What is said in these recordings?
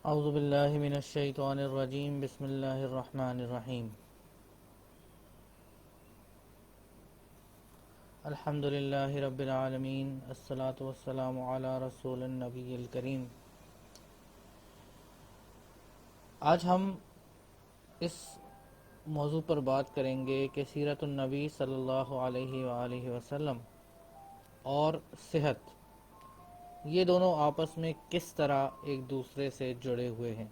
اعوذ باللہ من الشیطان الرجیم بسم اللہ الرحمن الرحیم الحمد للہ رب العالمین الصلاة والسلام علی رسول النبی الکریم۔ آج ہم اس موضوع پر بات کریں گے کہ سیرت النبی صلی اللہ علیہ وآلہ وسلم اور صحت، یہ دونوں آپس میں کس طرح ایک دوسرے سے جڑے ہوئے ہیں۔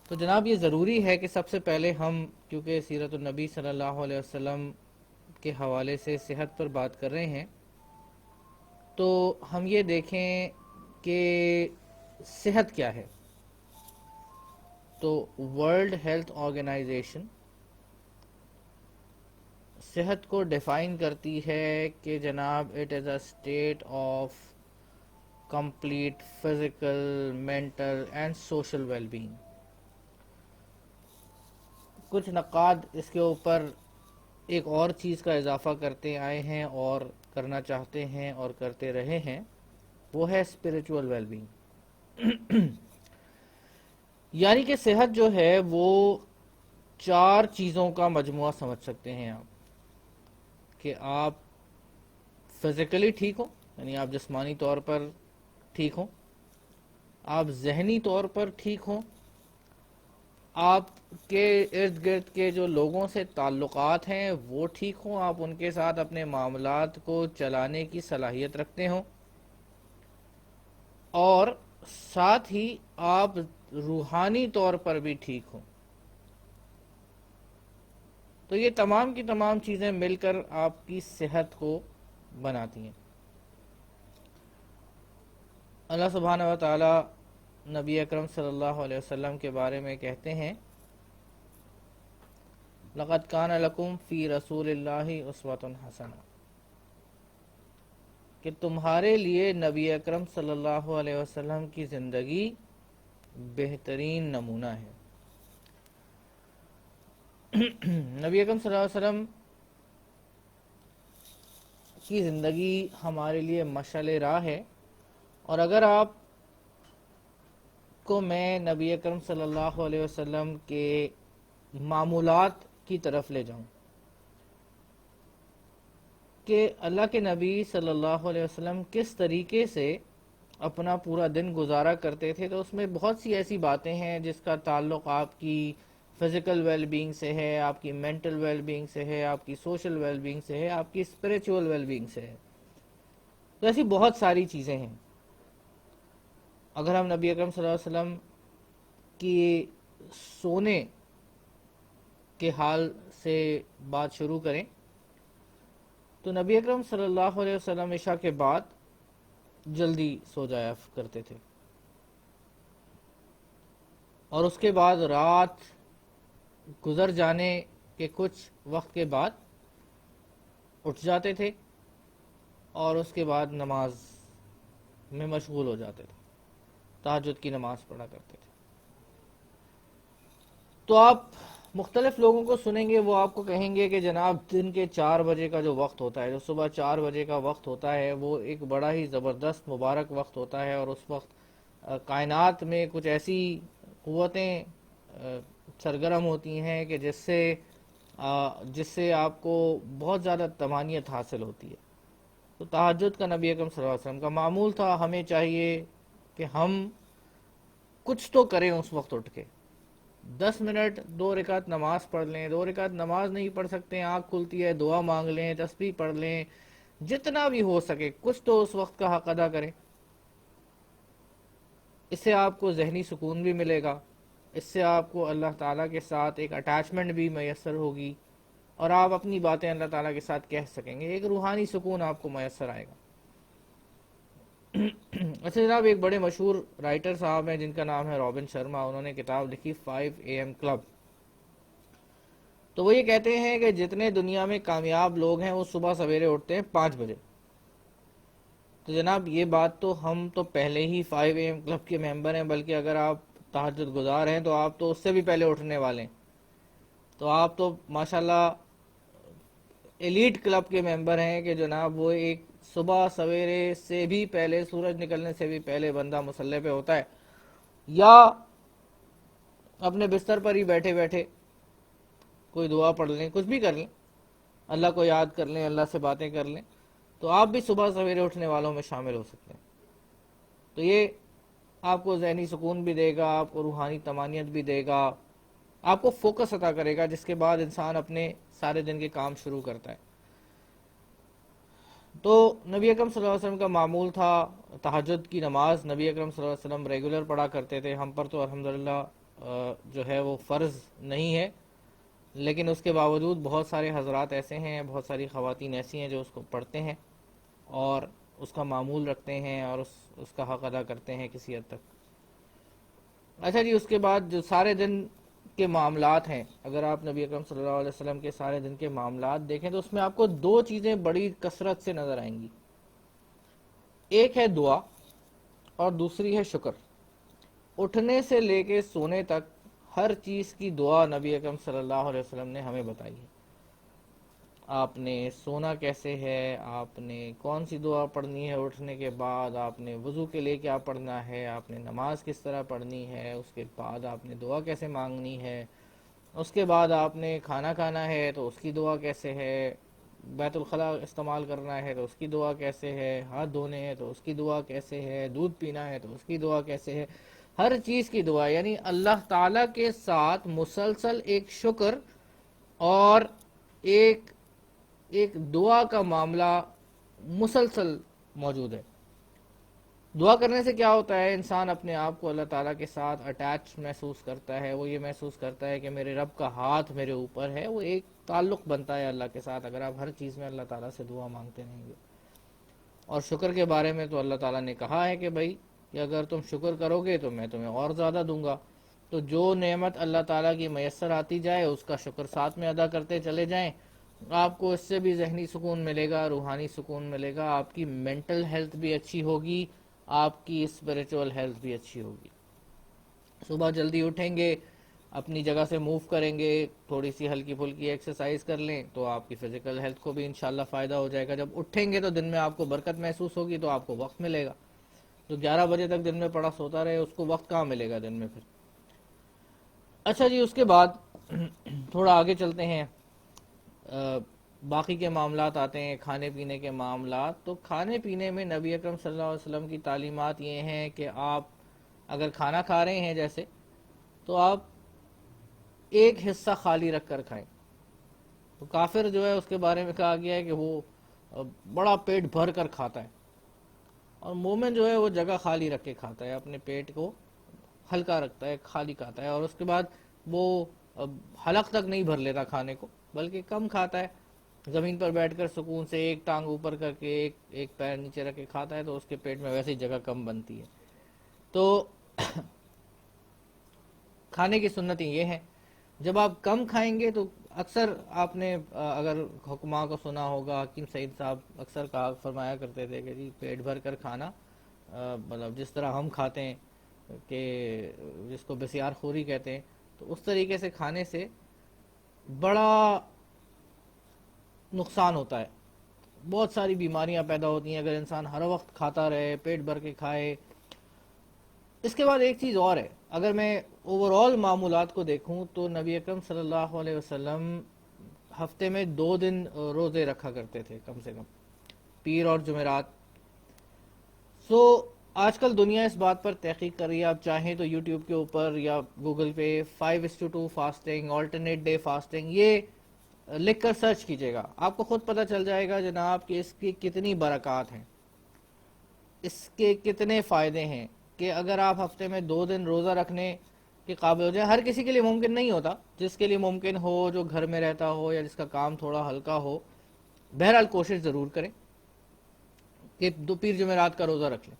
تو جناب یہ ضروری ہے کہ سب سے پہلے ہم، کیونکہ سیرت النبی صلی اللہ علیہ وسلم کے حوالے سے صحت پر بات کر رہے ہیں، تو ہم یہ دیکھیں کہ صحت کیا ہے۔ تو ورلڈ ہیلتھ آرگنائزیشن صحت کو ڈیفائن کرتی ہے کہ جناب it is a state of complete physical, mental and social well being. کچھ نقاد اس کے اوپر ایک اور چیز کا اضافہ کرتے آئے ہیں اور کرنا چاہتے ہیں اور کرتے رہے ہیں، وہ ہے اسپریچول ویل بینگ۔ یعنی کہ صحت جو ہے وہ چار چیزوں کا مجموعہ سمجھ سکتے ہیں آپ، کہ آپ فزیکلی ٹھیک ہو، یعنی آپ جسمانی طور پر ٹھیک ہوں، آپ ذہنی طور پر ٹھیک ہوں، آپ کے ارد گرد کے جو لوگوں سے تعلقات ہیں وہ ٹھیک ہوں، آپ ان کے ساتھ اپنے معاملات کو چلانے کی صلاحیت رکھتے ہوں، اور ساتھ ہی آپ روحانی طور پر بھی ٹھیک ہوں۔ تو یہ تمام کی تمام چیزیں مل کر آپ کی صحت کو بناتی ہیں۔ اللہ سبحانہ و تعالی نبی اکرم صلی اللہ علیہ وسلم کے بارے میں کہتے ہیں، لَقَدْ كَانَ لَكُمْ فِي رَسُولِ اللَّهِ أُسْوَةٌ حَسَنَةٌ، کہ تمہارے لیے نبی اکرم صلی اللہ علیہ وسلم کی زندگی بہترین نمونہ ہے۔ نبی اکرم صلی اللہ علیہ وسلم کی زندگی ہمارے لیے مشعل راہ ہے، اور اگر آپ کو میں نبی اکرم صلی اللہ علیہ وسلم کے معمولات کی طرف لے جاؤں کہ اللہ کے نبی صلی اللہ علیہ وسلم کس طریقے سے اپنا پورا دن گزارا کرتے تھے، تو اس میں بہت سی ایسی باتیں ہیں جس کا تعلق آپ کی فزیکل ویل بینگ سے ہے، آپ کی مینٹل ویل بینگ سے ہے، آپ کی سوشل ویل بینگ سے ہے، آپ کی اسپریچول ویل بینگ سے ہے۔ تو ایسی بہت ساری چیزیں ہیں۔ اگر ہم نبی اکرم صلی اللہ علیہ وسلم کی سونے کے حال سے بات شروع کریں تو نبی اکرم صلی اللہ علیہ وسلم عشاء کے بعد جلدی سو جایا کرتے تھے، اور اس کے بعد رات گزر جانے کے کچھ وقت کے بعد اٹھ جاتے تھے، اور اس کے بعد نماز میں مشغول ہو جاتے تھے، تہجد کی نماز پڑھا کرتے تھے۔ تو آپ مختلف لوگوں کو سنیں گے، وہ آپ کو کہیں گے کہ جناب دن کے 4 بجے کا جو وقت ہوتا ہے، جو صبح 4 بجے کا وقت ہوتا ہے، وہ ایک بڑا ہی زبردست مبارک وقت ہوتا ہے، اور اس وقت کائنات میں کچھ ایسی قوتیں سرگرم ہوتی ہیں کہ جس سے آپ کو بہت زیادہ طمانینت حاصل ہوتی ہے۔ تو تہجد کا نبی اکرم صلی اللہ علیہ وسلم کا معمول تھا، ہمیں چاہیے کہ ہم کچھ تو کریں اس وقت اٹھ کے، 10 منٹ 2 رکعت نماز پڑھ لیں، 2 رکعت نماز نہیں پڑھ سکتے، آنکھ کھلتی ہے دعا مانگ لیں، تسبیح پڑھ لیں، جتنا بھی ہو سکے کچھ تو اس وقت کا حق ادا کریں۔ اس سے آپ کو ذہنی سکون بھی ملے گا، اس سے آپ کو اللہ تعالیٰ کے ساتھ ایک اٹیچمنٹ بھی میسر ہوگی، اور آپ اپنی باتیں اللہ تعالیٰ کے ساتھ کہہ سکیں گے، ایک روحانی سکون آپ کو میسر آئے گا۔ اچھا جناب، ایک بڑے مشہور رائٹر صاحب ہیں جن کا نام ہے رابن شرما، انہوں نے کتاب لکھی 5 AM کلب۔ تو وہ یہ کہتے ہیں کہ جتنے دنیا میں کامیاب لوگ ہیں وہ صبح سویرے اٹھتے ہیں 5 بجے۔ تو جناب یہ بات تو ہم تو پہلے ہی 5 AM کلب کے ممبر ہیں، بلکہ اگر آپ تہجد گزار ہیں تو آپ تو اس سے بھی پہلے اٹھنے والے ہیں، تو آپ تو ماشاءاللہ ایلیٹ کلب کے ممبر ہیں کہ جناب وہ ایک صبح سویرے سے بھی پہلے، سورج نکلنے سے بھی پہلے بندہ مصلی پہ ہوتا ہے، یا اپنے بستر پر ہی بیٹھے بیٹھے کوئی دعا پڑھ لیں، کچھ بھی کر لیں، اللہ کو یاد کر لیں، اللہ سے باتیں کر لیں، تو آپ بھی صبح سویرے اٹھنے والوں میں شامل ہو سکتے ہیں۔ تو یہ آپ کو ذہنی سکون بھی دے گا، آپ کو روحانی طمانینت بھی دے گا، آپ کو فوکس عطا کرے گا، جس کے بعد انسان اپنے سارے دن کے کام شروع کرتا ہے۔ تو نبی اکرم صلی اللہ علیہ وسلم کا معمول تھا تہجد کی نماز نبی اکرم صلی اللہ علیہ وسلم ریگولر پڑھا کرتے تھے۔ ہم پر تو الحمدللہ جو ہے وہ فرض نہیں ہے، لیکن اس کے باوجود بہت سارے حضرات ایسے ہیں، بہت ساری خواتین ایسی ہیں جو اس کو پڑھتے ہیں اور اس کا معمول رکھتے ہیں اور اس کا حق ادا کرتے ہیں کسی حد تک۔ اچھا جی، اس کے بعد جو سارے دن کے معاملات ہیں، اگر آپ نبی اکرم صلی اللہ علیہ وسلم کے سارے دن کے معاملات دیکھیں تو اس میں آپ کو دو چیزیں بڑی کثرت سے نظر آئیں گی، ایک ہے دعا اور دوسری ہے شکر۔ اٹھنے سے لے کے سونے تک ہر چیز کی دعا نبی اکرم صلی اللہ علیہ وسلم نے ہمیں بتائی ہے۔ آپ نے سونا کیسے ہے، آپ نے کون سی دعا پڑھنی ہے اٹھنے کے بعد، آپ نے وضو کے لیے کیا پڑھنا ہے، آپ نے نماز کس طرح پڑھنی ہے، اس کے بعد آپ نے دعا کیسے مانگنی ہے، اس کے بعد آپ نے کھانا کھانا ہے تو اس کی دعا کیسے ہے، بیت الخلاء استعمال کرنا ہے تو اس کی دعا کیسے ہے، ہاتھ دھونے ہیں تو اس کی دعا کیسے ہے، دودھ پینا ہے تو اس کی دعا کیسے ہے، ہر چیز کی دعا، یعنی اللہ تعالیٰ کے ساتھ مسلسل ایک شکر اور ایک ایک دعا کا معاملہ مسلسل موجود ہے۔ دعا کرنے سے کیا ہوتا ہے، انسان اپنے آپ کو اللہ تعالیٰ کے ساتھ اٹیچ محسوس کرتا ہے، وہ یہ محسوس کرتا ہے کہ میرے رب کا ہاتھ میرے اوپر ہے، وہ ایک تعلق بنتا ہے اللہ کے ساتھ اگر آپ ہر چیز میں اللہ تعالیٰ سے دعا مانگتے رہیں گے۔ اور شکر کے بارے میں تو اللہ تعالیٰ نے کہا ہے کہ بھائی کہ اگر تم شکر کرو گے تو میں تمہیں اور زیادہ دوں گا۔ تو جو نعمت اللہ تعالیٰ کی میسر آتی جائے اس کا شکر ساتھ میں ادا کرتے چلے جائیں، آپ کو اس سے بھی ذہنی سکون ملے گا، روحانی سکون ملے گا، آپ کی مینٹل ہیلتھ بھی اچھی ہوگی، آپ کی اسپریچول ہیلتھ بھی اچھی ہوگی۔ صبح جلدی اٹھیں گے، اپنی جگہ سے موو کریں گے، تھوڑی سی ہلکی پھلکی ایکسرسائز کر لیں تو آپ کی فزیکل ہیلتھ کو بھی انشاءاللہ فائدہ ہو جائے گا۔ جب اٹھیں گے تو دن میں آپ کو برکت محسوس ہوگی تو آپ کو وقت ملے گا۔ جو 11 بجے تک دن میں پڑا سوتا رہے اس کو وقت کہاں ملے گا دن میں پھر۔ اچھا جی، اس کے بعد تھوڑا آگے چلتے ہیں، باقی کے معاملات آتے ہیں، کھانے پینے کے معاملات۔ تو کھانے پینے میں نبی اکرم صلی اللہ علیہ وسلم کی تعلیمات یہ ہیں کہ آپ اگر کھانا کھا رہے ہیں جیسے، تو آپ ایک حصہ خالی رکھ کر کھائیں۔ تو کافر جو ہے اس کے بارے میں کہا گیا ہے کہ وہ بڑا پیٹ بھر کر کھاتا ہے، اور مومن جو ہے وہ جگہ خالی رکھ کے کھاتا ہے، اپنے پیٹ کو ہلکا رکھتا ہے، خالی کھاتا ہے، اور اس کے بعد وہ حلق تک نہیں بھر لیتا کھانے کو، بلکہ کم کھاتا ہے، زمین پر بیٹھ کر سکون سے ایک ٹانگ اوپر کر کے ایک پیر نیچے رکھ کے کھاتا ہے، تو اس کے پیٹ میں ویسے ہی جگہ کم بنتی ہے۔ تو کھانے کی سنتیں یہ ہیں، جب آپ کم کھائیں گے تو اکثر آپ نے اگر حکماء کو سنا ہوگا، حکیم سعید صاحب اکثر کہا فرمایا کرتے تھے کہ جی پیٹ بھر کر کھانا، مطلب جس طرح ہم کھاتے ہیں کہ جس کو بسیار خوری کہتے ہیں، تو اس طریقے سے کھانے سے بڑا نقصان ہوتا ہے، بہت ساری بیماریاں پیدا ہوتی ہیں اگر انسان ہر وقت کھاتا رہے، پیٹ بھر کے کھائے۔ اس کے بعد ایک چیز اور ہے، اگر میں اوورآل معمولات کو دیکھوں تو نبی اکرم صلی اللہ علیہ وسلم ہفتے میں 2 دن روزے رکھا کرتے تھے کم سے کم، پیر اور جمعرات۔ سو آج کل دنیا اس بات پر تحقیق کر رہی ہے، آپ چاہیں تو یوٹیوب کے اوپر یا گوگل پہ 5:2 فاسٹنگ، آلٹرنیٹ ڈے فاسٹنگ، یہ لکھ کر سرچ کیجئے گا، آپ کو خود پتہ چل جائے گا جناب کہ اس کی کتنی برکات ہیں، اس کے کتنے فائدے ہیں، کہ اگر آپ ہفتے میں 2 دن روزہ رکھنے کے قابل ہو جائے۔ ہر کسی کے لیے ممکن نہیں ہوتا، جس کے لیے ممکن ہو، جو گھر میں رہتا ہو یا جس کا کام تھوڑا ہلکا ہو، بہرحال کوشش ضرور کریں کہ 2 پیر جمعرات کا روزہ رکھ لیں۔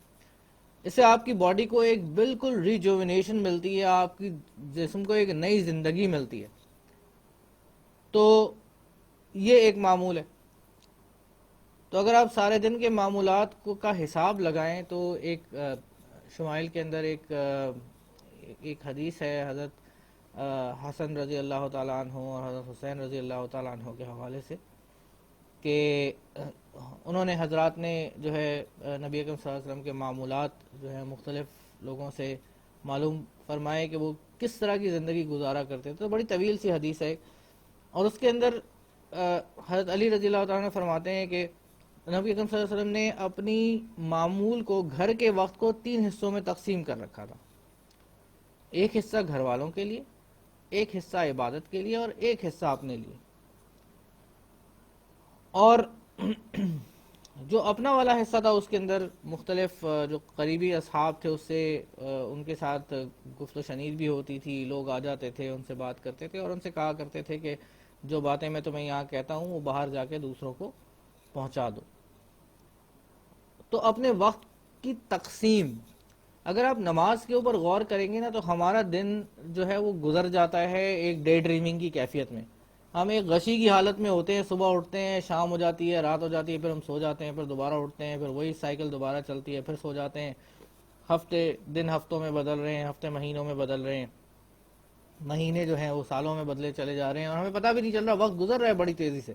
اس سے آپ کی باڈی کو ایک بالکل ریجوینیشن ملتی ہے، آپ کی جسم کو ایک نئی زندگی ملتی ہے۔ تو یہ ایک معمول ہے۔ تو اگر آپ سارے دن کے معمولات کا حساب لگائیں تو ایک شمائل کے اندر ایک حدیث ہے حضرت حسن رضی اللہ تعالیٰ عنہ اور حضرت حسین رضی اللہ تعالیٰ عنہ کے حوالے سے، کہ انہوں نے حضرات نے جو ہے نبی اکرم صلی اللہ علیہ وسلم کے معمولات جو ہے مختلف لوگوں سے معلوم فرمائے کہ وہ کس طرح کی زندگی گزارا کرتے تھے. تو بڑی طویل سی حدیث ہے اور اس کے اندر حضرت علی رضی اللہ تعالیٰ عنہ فرماتے ہیں کہ نبی اکرم صلی اللہ علیہ وسلم نے اپنی معمول کو گھر کے وقت کو 3 حصوں میں تقسیم کر رکھا تھا. ایک حصہ گھر والوں کے لیے، ایک حصہ عبادت کے لیے اور ایک حصہ اپنے لیے. اور جو اپنا والا حصہ تھا اس کے اندر مختلف جو قریبی اصحاب تھے اس سے ان کے ساتھ گفت و شنید بھی ہوتی تھی. لوگ آ جاتے تھے، ان سے بات کرتے تھے اور ان سے کہا کرتے تھے کہ جو باتیں میں تمہیں یہاں کہتا ہوں وہ باہر جا کے دوسروں کو پہنچا دو. تو اپنے وقت کی تقسیم، اگر آپ نماز کے اوپر غور کریں گے نا تو ہمارا دن جو ہے وہ گزر جاتا ہے ایک ڈے ڈریمنگ کی کیفیت میں. ہم ایک غشی کی حالت میں ہوتے ہیں، صبح اٹھتے ہیں، شام ہو جاتی ہے، رات ہو جاتی ہے، پھر ہم سو جاتے ہیں، پھر دوبارہ اٹھتے ہیں، پھر وہی سائیکل دوبارہ چلتی ہے، پھر سو جاتے ہیں. دن ہفتوں میں بدل رہے ہیں، ہفتے مہینوں میں بدل رہے ہیں، مہینے جو ہیں وہ سالوں میں بدلے چلے جا رہے ہیں اور ہمیں پتہ بھی نہیں چل رہا، وقت گزر رہا ہے بڑی تیزی سے.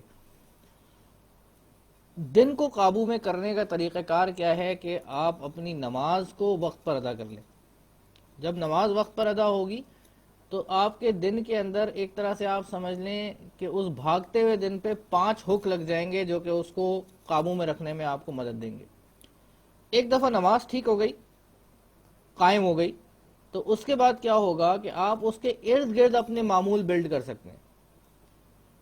دن کو قابو میں کرنے کا طریقہ کار کیا ہے کہ آپ اپنی نماز کو وقت پر ادا کر لیں. جب نماز وقت پر ادا ہوگی تو آپ کے دن کے اندر ایک طرح سے آپ سمجھ لیں کہ اس بھاگتے ہوئے دن پہ 5 ہک لگ جائیں گے جو کہ اس کو قابو میں رکھنے میں آپ کو مدد دیں گے. ایک دفعہ نماز ٹھیک ہو گئی، قائم ہو گئی، تو اس کے بعد کیا ہوگا کہ آپ اس کے ارد گرد اپنے معمول بلڈ کر سکتے ہیں.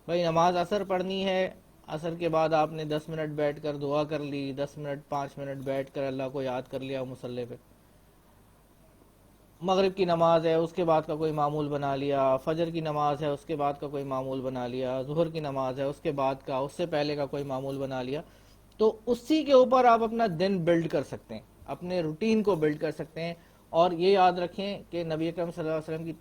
بھائی نماز عصر پڑھنی ہے، عصر کے بعد آپ نے 10 منٹ بیٹھ کر دعا کر لی، 10 منٹ 5 منٹ بیٹھ کر اللہ کو یاد کر لیا مصلی پہ. مغرب کی نماز ہے اس کے بعد کا کوئی معمول بنا لیا، فجر کی نماز ہے اس کے بعد کا کوئی معمول بنا لیا، ظہر کی نماز ہے اس کے بعد کا، اس سے پہلے کا کوئی معمول بنا لیا. تو اسی کے اوپر آپ اپنا دن بلڈ کر سکتے ہیں، اپنے روٹین کو بلڈ کر سکتے ہیں. اور یہ یاد رکھیں کہ نبی اکرم صلی اللہ علیہ وسلم کی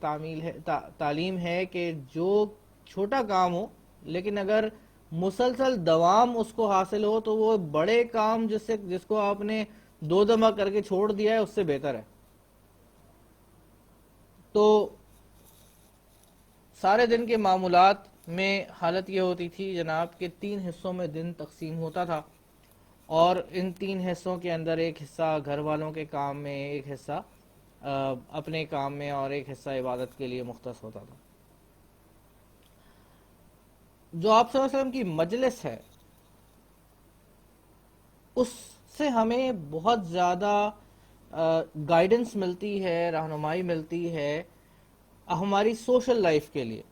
تعلیم ہے کہ جو چھوٹا کام ہو لیکن اگر مسلسل دوام اس کو حاصل ہو تو وہ بڑے کام جس کو آپ نے 2 دفعہ کر کے چھوڑ دیا ہے اس سے بہتر ہے. تو سارے دن کے معمولات میں حالت یہ ہوتی تھی جناب کہ 3 حصوں میں دن تقسیم ہوتا تھا اور ان 3 حصوں کے اندر ایک حصہ گھر والوں کے کام میں، ایک حصہ اپنے کام میں اور ایک حصہ عبادت کے لیے مختص ہوتا تھا. جو آپ صلی اللہ علیہ وسلم کی مجلس ہے اس سے ہمیں بہت زیادہ گائیڈنس ملتی ہے، رہنمائی ملتی ہے ہماری سوشل لائف کے لیے.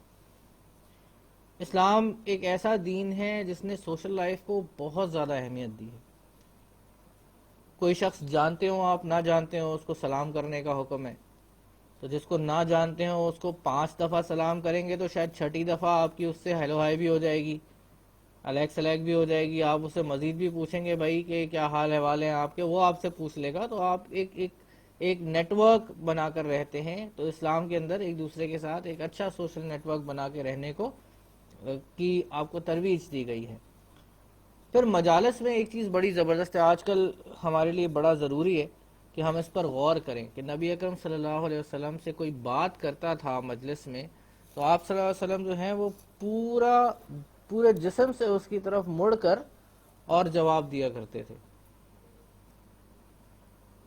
اسلام ایک ایسا دین ہے جس نے سوشل لائف کو بہت زیادہ اہمیت دی ہے. کوئی شخص جانتے ہو آپ نہ جانتے ہو اس کو سلام کرنے کا حکم ہے، تو جس کو نہ جانتے ہو اس کو 5 دفعہ سلام کریں گے تو شاید 6ٹھی دفعہ آپ کی اس سے ہیلو ہائی بھی ہو جائے گی، الیکس الیک بھی ہو جائے گی. آپ اس سے مزید بھی پوچھیں گے بھائی کہ کیا حال احوال ہیں آپ کے، وہ آپ سے پوچھ لے گا. تو آپ ایک نیٹ ورک بنا کر رہتے ہیں. تو اسلام کے اندر ایک دوسرے کے ساتھ ایک اچھا سوشل نیٹ ورک بنا کے رہنے کی آپ کو ترویج دی گئی ہے. پھر مجالس میں ایک چیز بڑی زبردست ہے، آج کل ہمارے لیے بڑا ضروری ہے کہ ہم اس پر غور کریں کہ نبی اکرم صلی اللہ علیہ وسلم سے کوئی بات کرتا تھا مجلس میں تو آپ صلی اللہ علیہ وسلم جو ہیں وہ پورے جسم سے اس کی طرف مڑ کر اور جواب دیا کرتے تھے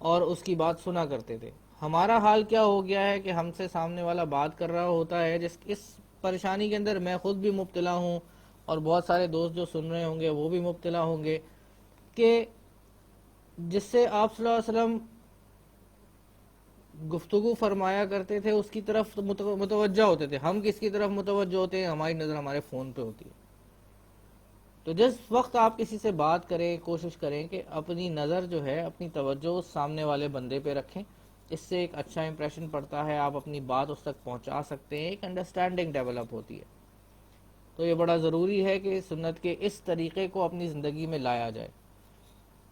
اور اس کی بات سنا کرتے تھے. ہمارا حال کیا ہو گیا ہے کہ ہم سے سامنے والا بات کر رہا ہوتا ہے، اس پریشانی کے اندر میں خود بھی مبتلا ہوں اور بہت سارے دوست جو سن رہے ہوں گے وہ بھی مبتلا ہوں گے، کہ جس سے آپ صلی اللہ علیہ وسلم گفتگو فرمایا کرتے تھے اس کی طرف متوجہ ہوتے تھے. ہم کس کی طرف متوجہ ہوتے ہیں؟ ہماری نظر ہمارے فون پہ ہوتی ہے. تو جس وقت آپ کسی سے بات کریں کوشش کریں کہ اپنی نظر جو ہے، اپنی توجہ سامنے والے بندے پہ رکھیں. اس سے ایک اچھا امپریشن پڑتا ہے، آپ اپنی بات اس تک پہنچا سکتے ہیں، ایک انڈرسٹینڈنگ ڈیولپ ہوتی ہے. تو یہ بڑا ضروری ہے کہ سنت کے اس طریقے کو اپنی زندگی میں لایا جائے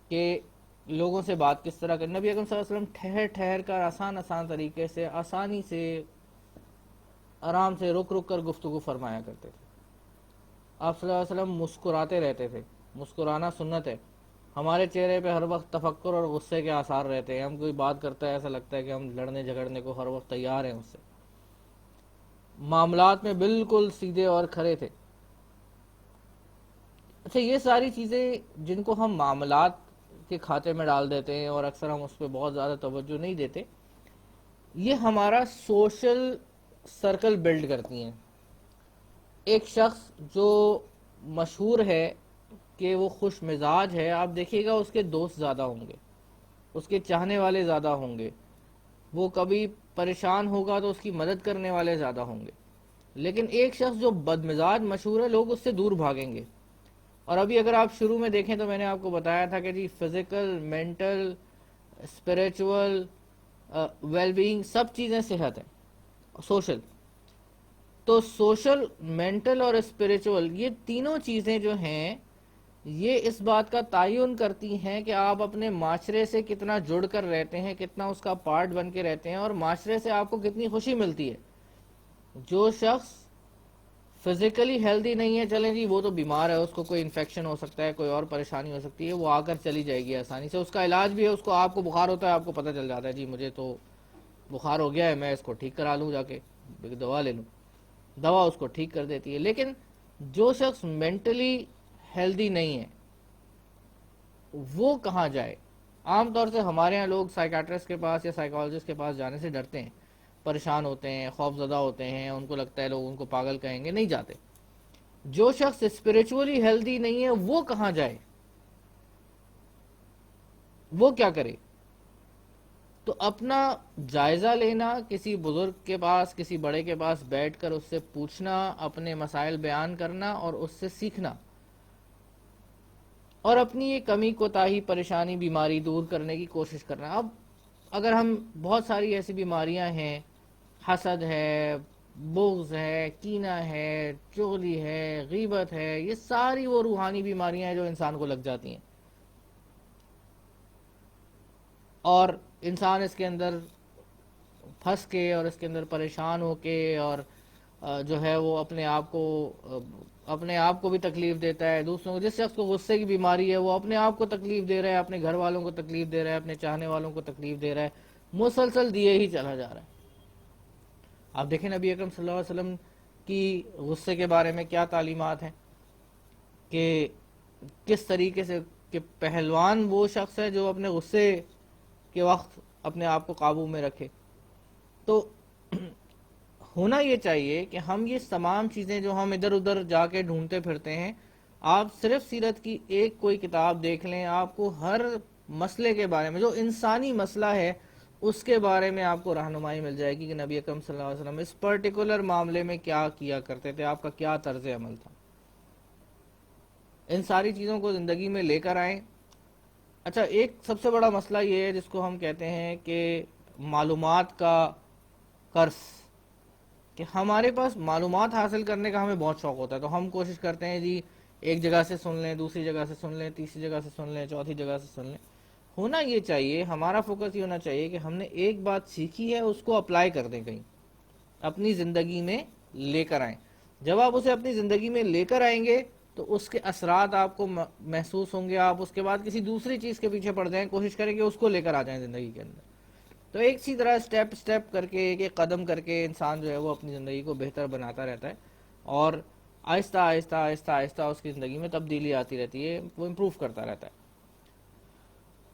کہ لوگوں سے بات کس طرح کریں. نبی اکرم صلی اللہ علیہ وسلم ٹھہر ٹھہر کر آسان طریقے سے، آسانی سے، آرام سے رک کر گفتگو فرمایا کرتے تھے. آپ صلی اللہ علیہ وسلم مسکراتے رہتے تھے. مسکرانا سنت ہے. ہمارے چہرے پہ ہر وقت تفکر اور غصے کے آثار رہتے ہیں. ہم کوئی بات کرتا ہے ایسا لگتا ہے کہ ہم لڑنے جھگڑنے کو ہر وقت تیار ہیں اس سے. معاملات میں بالکل سیدھے اور کھرے تھے. اچھا، یہ ساری چیزیں جن کو ہم معاملات کے کھاتے میں ڈال دیتے ہیں اور اکثر ہم اس پہ بہت زیادہ توجہ نہیں دیتے، یہ ہمارا سوشل سرکل بلڈ کرتی ہیں. ایک شخص جو مشہور ہے کہ وہ خوش مزاج ہے، آپ دیکھیے گا اس کے دوست زیادہ ہوں گے، اس کے چاہنے والے زیادہ ہوں گے، وہ کبھی پریشان ہوگا تو اس کی مدد کرنے والے زیادہ ہوں گے. لیکن ایک شخص جو بد مزاج مشہور ہے، لوگ اس سے دور بھاگیں گے. اور ابھی اگر آپ شروع میں دیکھیں تو میں نے آپ کو بتایا تھا کہ جی physical, mental, spiritual, well being, سب چیزیں صحت ہیں. سوشل، تو سوشل، مینٹل اور اسپریچول، یہ تینوں چیزیں جو ہیں یہ اس بات کا تعین کرتی ہیں کہ آپ اپنے معاشرے سے کتنا جڑ کر رہتے ہیں، کتنا اس کا پارٹ بن کے رہتے ہیں، اور معاشرے سے آپ کو کتنی خوشی ملتی ہے. جو شخص فزیکلی ہیلدی نہیں ہے، چلیں جی وہ تو بیمار ہے، اس کو کوئی انفیکشن ہو سکتا ہے، کوئی اور پریشانی ہو سکتی ہے، وہ آ کر چلی جائے گی آسانی سے، اس کا علاج بھی ہے. اس کو، آپ کو بخار ہوتا ہے، آپ کو پتہ چل جاتا ہے جی مجھے تو بخار ہو گیا ہے، میں اس کو ٹھیک کرا لوں، جا کے دوا لے لوں، دوا اس کو ٹھیک کر دیتی ہے. لیکن جو شخص مینٹلی ہیلدی نہیں ہے وہ کہاں جائے؟ عام طور سے ہمارے ہاں لوگ سائیکاٹرسٹ کے پاس یا سائیکالوجسٹ کے پاس جانے سے ڈرتے ہیں، پریشان ہوتے ہیں، خوف زدہ ہوتے ہیں، ان کو لگتا ہے لوگ ان کو پاگل کہیں گے، نہیں جاتے. جو شخص اسپریچولی ہیلدی نہیں ہے وہ کہاں جائے؟ وہ کیا کرے؟ تو اپنا جائزہ لینا، کسی بزرگ کے پاس، کسی بڑے کے پاس بیٹھ کر اس سے پوچھنا، اپنے مسائل بیان کرنا اور اس سے سیکھنا، اور اپنی یہ کمی کوتاہی، پریشانی، بیماری دور کرنے کی کوشش کرنا. اب اگر ہم، بہت ساری ایسی بیماریاں ہیں، حسد ہے، بغض ہے، کینہ ہے، چغلی ہے، غیبت ہے، یہ ساری وہ روحانی بیماریاں ہیں جو انسان کو لگ جاتی ہیں، اور انسان اس کے اندر پھنس کے اور اس کے اندر پریشان ہو کے اور جو ہے وہ اپنے آپ کو بھی تکلیف دیتا ہے، دوسروں کو. جس شخص کو غصے کی بیماری ہے وہ اپنے آپ کو تکلیف دے رہا ہے، اپنے گھر والوں کو تکلیف دے رہا ہے، اپنے چاہنے والوں کو تکلیف دے رہا ہے، مسلسل دیے ہی چلا جا رہا ہے. آپ دیکھیں نبی اکرم صلی اللہ علیہ وسلم کی غصے کے بارے میں کیا تعلیمات ہیں، کہ کس طریقے سے، کہ پہلوان وہ شخص ہے جو اپنے غصے کے وقت اپنے آپ کو قابو میں رکھے. تو ہونا یہ چاہیے کہ ہم یہ تمام چیزیں جو ہم ادھر ادھر جا کے ڈھونڈتے پھرتے ہیں، آپ صرف سیرت کی ایک کوئی کتاب دیکھ لیں، آپ کو ہر مسئلے کے بارے میں، جو انسانی مسئلہ ہے اس کے بارے میں آپ کو رہنمائی مل جائے گی کہ نبی اکرم صلی اللہ علیہ وسلم اس پرٹیکولر معاملے میں کیا کیا کرتے تھے، آپ کا کیا طرز عمل تھا. ان ساری چیزوں کو زندگی میں لے کر آئیں. اچھا، ایک سب سے بڑا مسئلہ یہ ہے جس کو ہم کہتے ہیں کہ معلومات کا قرض، کہ ہمارے پاس معلومات حاصل کرنے کا ہمیں بہت شوق ہوتا ہے، تو ہم کوشش کرتے ہیں جی ایک جگہ سے سن لیں، دوسری جگہ سے سن لیں، تیسری جگہ سے سن لیں، چوتھی جگہ سے سن لیں. ہونا یہ چاہیے، ہمارا فوکس یہ ہونا چاہیے کہ ہم نے ایک بات سیکھی ہے اس کو اپلائی کر دیں، کہیں اپنی زندگی میں لے کر آئیں. جب آپ اسے اپنی زندگی میں لے کر آئیں گے تو اس کے اثرات آپ کو محسوس ہوں گے، آپ اس کے بعد کسی دوسری چیز کے پیچھے پڑ جائیں، کوشش کریں کہ اس کو لے کر آ جائیں زندگی کے اندر. تو ایک سی طرح اسٹیپ اسٹیپ کر کے، ایک ایک قدم کر کے انسان جو ہے وہ اپنی زندگی کو بہتر بناتا رہتا ہے، اور آہستہ آہستہ آہستہ آہستہ اس کی زندگی میں تبدیلی آتی رہتی ہے، وہ امپروو کرتا رہتا ہے.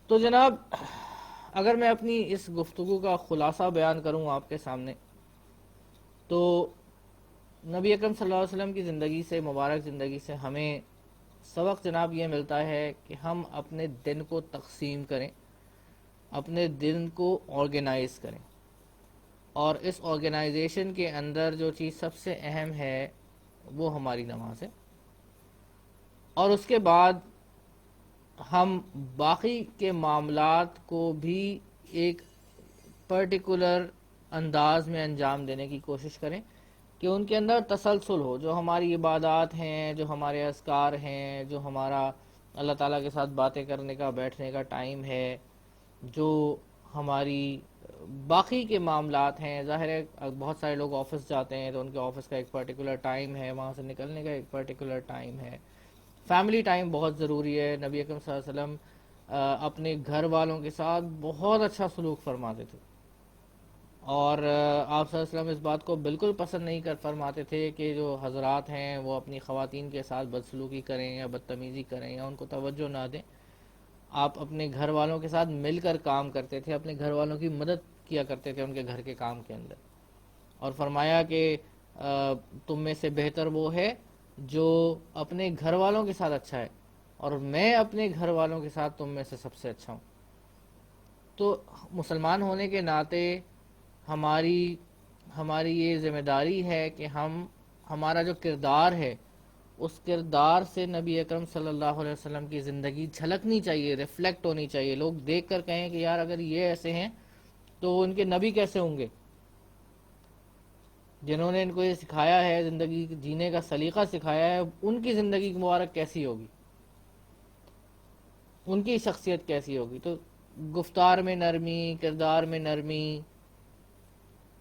تو جناب، اگر میں اپنی اس گفتگو کا خلاصہ بیان کروں آپ کے سامنے، تو نبی اکرم صلی اللہ علیہ وسلم کی زندگی سے، مبارک زندگی سے ہمیں سبق جناب یہ ملتا ہے کہ ہم اپنے دن کو تقسیم کریں، اپنے دن کو آرگنائز کریں، اور اس آرگنائزیشن کے اندر جو چیز سب سے اہم ہے وہ ہماری نماز ہے. اور اس کے بعد ہم باقی کے معاملات کو بھی ایک پرٹیکولر انداز میں انجام دینے کی کوشش کریں کہ ان کے اندر تسلسل ہو. جو ہماری عبادات ہیں، جو ہمارے اذکار ہیں، جو ہمارا اللہ تعالیٰ کے ساتھ باتیں کرنے کا، بیٹھنے کا ٹائم ہے، جو ہماری باقی کے معاملات ہیں. ظاہر ہے بہت سارے لوگ آفس جاتے ہیں تو ان کے آفس کا ایک پرٹیکولر ٹائم ہے، وہاں سے نکلنے کا ایک پرٹیکولر ٹائم ہے. فیملی ٹائم بہت ضروری ہے. نبی اکرم صلی اللہ علیہ وسلم اپنے گھر والوں کے ساتھ بہت اچھا سلوک فرماتے تھے. اور آپ صلی اللہ علیہ وسلم اس بات کو بالکل پسند نہیں کر فرماتے تھے کہ جو حضرات ہیں وہ اپنی خواتین کے ساتھ بدسلوکی کریں یا بدتمیزی کریں یا ان کو توجہ نہ دیں. آپ اپنے گھر والوں کے ساتھ مل کر کام کرتے تھے، اپنے گھر والوں کی مدد کیا کرتے تھے ان کے گھر کے کام کے اندر. اور فرمایا کہ تم میں سے بہتر وہ ہے جو اپنے گھر والوں کے ساتھ اچھا ہے، اور میں اپنے گھر والوں کے ساتھ تم میں سے سب سے اچھا ہوں. تو مسلمان ہونے کے ناطے ہماری ہماری یہ ذمہ داری ہے کہ ہمارا جو کردار ہے اس کردار سے نبی اکرم صلی اللہ علیہ وسلم کی زندگی جھلکنی چاہیے، ریفلیکٹ ہونی چاہیے. لوگ دیکھ کر کہیں کہ یار اگر یہ ایسے ہیں تو ان کے نبی کیسے ہوں گے، جنہوں نے ان کو یہ سکھایا ہے، زندگی جینے کا سلیقہ سکھایا ہے، ان کی زندگی مبارک کیسی ہوگی، ان کی شخصیت کیسی ہوگی. تو گفتار میں نرمی، کردار میں نرمی.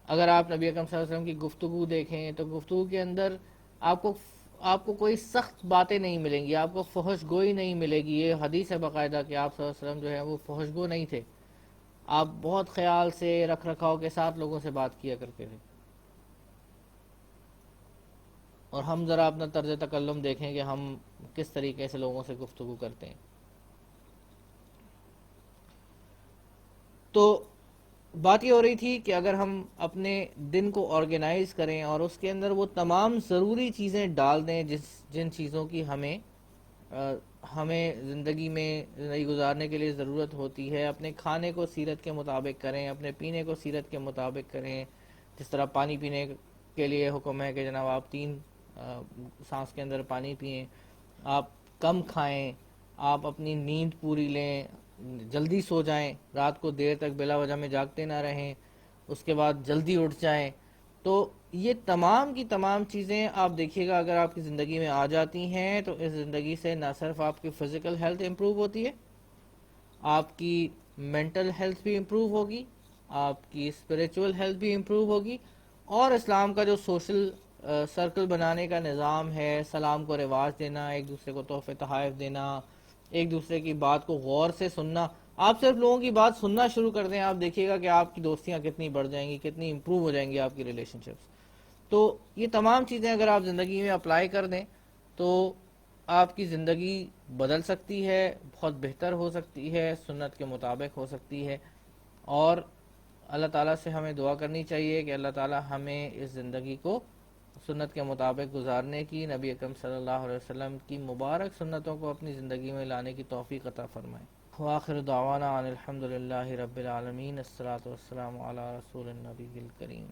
اگر آپ نبی اکرم صلی اللہ علیہ وسلم کی گفتگو دیکھیں تو گفتگو کے اندر آپ کو کوئی سخت باتیں نہیں ملیں گی، آپ کو فحش گوئی نہیں ملے گی. یہ حدیث ہے باقاعدہ کہ آپ صلی اللہ علیہ وسلم جو ہے وہ فحش گو نہیں تھے. آپ بہت خیال سے، رکھ رکھاؤ کے ساتھ لوگوں سے بات کیا کرتے تھے. اور ہم ذرا اپنا طرز تکلم دیکھیں کہ ہم کس طریقے سے لوگوں سے گفتگو کرتے ہیں. تو بات یہ ہو رہی تھی کہ اگر ہم اپنے دن کو آرگنائز کریں اور اس کے اندر وہ تمام ضروری چیزیں ڈال دیں جن چیزوں کی ہمیں زندگی گزارنے کے لیے ضرورت ہوتی ہے. اپنے کھانے کو سیرت کے مطابق کریں، اپنے پینے کو سیرت کے مطابق کریں. جس طرح پانی پینے کے لیے حکم ہے کہ جناب آپ 3 سانس کے اندر پانی پئیں، آپ کم کھائیں، آپ اپنی نیند پوری لیں، جلدی سو جائیں، رات کو دیر تک بلا وجہ میں جاگتے نہ رہیں، اس کے بعد جلدی اٹھ جائیں. تو یہ تمام کی تمام چیزیں آپ دیکھیے گا اگر آپ کی زندگی میں آ جاتی ہیں تو اس زندگی سے نہ صرف آپ کی فزیکل ہیلتھ امپروو ہوتی ہے، آپ کی مینٹل ہیلتھ بھی امپروو ہوگی، آپ کی اسپریچول ہیلتھ بھی امپروو ہوگی. اور اسلام کا جو سوشل سرکل بنانے کا نظام ہے، سلام کو رواج دینا، ایک دوسرے کو تحفے تحائف دینا، ایک دوسرے کی بات کو غور سے سننا. آپ صرف لوگوں کی بات سننا شروع کر دیں، آپ دیکھیے گا کہ آپ کی دوستیاں کتنی بڑھ جائیں گی، کتنی امپروو ہو جائیں گی آپ کی ریلیشن شپس. تو یہ تمام چیزیں اگر آپ زندگی میں اپلائی کر دیں تو آپ کی زندگی بدل سکتی ہے، بہت بہتر ہو سکتی ہے، سنت کے مطابق ہو سکتی ہے. اور اللہ تعالیٰ سے ہمیں دعا کرنی چاہیے کہ اللہ تعالیٰ ہمیں اس زندگی کو سنت کے مطابق گزارنے کی، نبی اکرم صلی اللہ علیہ وسلم کی مبارک سنتوں کو اپنی زندگی میں لانے کی توفیق عطا فرمائے. وآخر دعوانا ان الحمد للہ رب العالمین. الصلاۃ والسلام علی رسول النبی الکریم.